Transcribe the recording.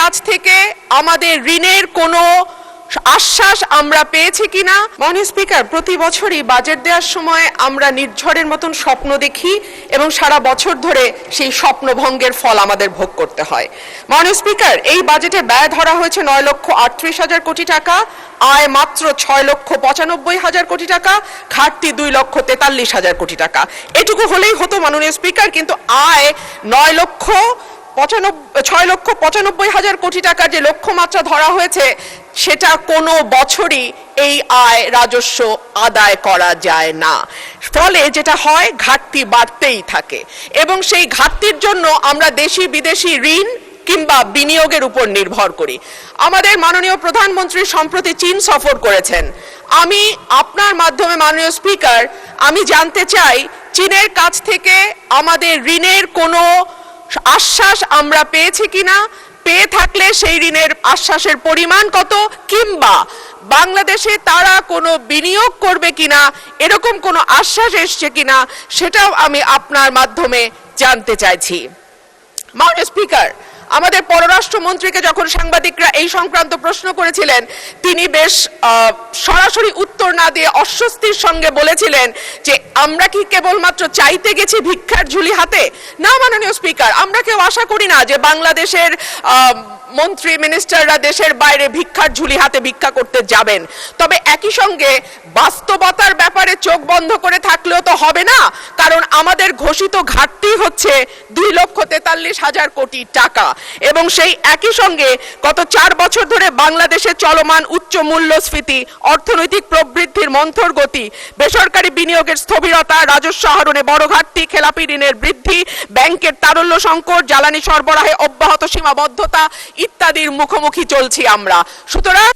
কাছ থেকে আমাদের ঋণের কোনো আশ্বাস আমরা পেয়েছি কিনা। মাননীয় স্পিকার, প্রতি বছরই বাজেট দেওয়ার সময় আমরা নির্ঝরের মতন স্বপ্ন দেখি এবং সারা বছর ধরে সেই স্বপ্নভঙ্গের ফল আমাদের ভোগ করতে হয়। মাননীয় স্পিকার, এই বাজেটে ব্যয় ধরা হয়েছে 9,38,000 কোটি টাকা, আয় মাত্র 6,95,000 কোটি টাকা, ঘাটতি 2,43,000 কোটি টাকা। এটুকু হলেই হতো মাননীয় স্পিকার, কিন্তু আয় 6,95,000 কোটি টাকার যে লক্ষ্যমাত্রা ধরা হয়েছে সেটা কোনো বছরই এই আয় রাজস্ব আদায় করা যায় না। ফলে যেটা হয়, ঘাটতি বাড়তেই থাকে এবং সেই ঘাটতির জন্য আমরা দেশি বিদেশি ঋণ কিংবা বিনিয়োগের উপর নির্ভর করি। আমাদের মাননীয় প্রধানমন্ত্রী সম্প্রতি চীন সফর করেছেন। আমি আপনার মাধ্যমে মাননীয় স্পিকার, আমি জানতে চাই চীনের কাছ থেকে আমাদের ঋণের কোনো আশ্বাস আমরা পেয়েছি কিনা, পেয়ে থাকলে সেই ঋণের আশ্বাসের পরিমাণ কত, কিংবা বাংলাদেশে তারা কোনো বিনিয়োগ করবে কিনা, এরকম কোনো আশ্বাস এসছে কিনা, সেটাও আমি আপনার মাধ্যমে জানতে চাইছি। মাননীয় স্পিকার, আমাদের পররাষ্ট্রমন্ত্রীকে যখন সাংবাদিকরা এই সংক্রান্ত প্রশ্ন করেছিলেন, তিনি বেশ সরাসরি উত্তর না দিয়ে অস্বস্তির সঙ্গে বলেছিলেন যে আমরা কি কেবলমাত্র চাইতে গেছি ভিক্ষার ঝুলি হাতে। না মাননীয় স্পিকার, আমরা কেউ আশা করি না যে বাংলাদেশের মন্ত্রী মিনিস্টাররা দেশের বাইরে ভিক্ষার ঝুলি হাতে ভিক্ষা করতে যাবেন। তবে একই সঙ্গে বাস্তবতার ব্যাপারে চোখ বন্ধ করে থাকলেও তো হবে না, কারণ আমাদের ঘোষিত ঘাটতি হচ্ছে 2,43,000 কোটি টাকা এবং সেই একই সঙ্গে গত 4 বছর ধরে বাংলাদেশে চলমান উচ্চ মূল্যস্ফীতি, অর্থনৈতিক প্রবৃদ্ধির মন্থর গতি, বেসরকারি বিনিয়োগের স্থবিরতা, রাজস্ব আহরণে বড় ঘাটতি, খেলাপি ঋণের বৃদ্ধি, ব্যাংকের তারল্য সংকট, জ্বালানি সরবরাহে অব্যাহত সীমাবদ্ধতা ইত্যাদির মুখোমুখি চলছি আমরা। সুতরাং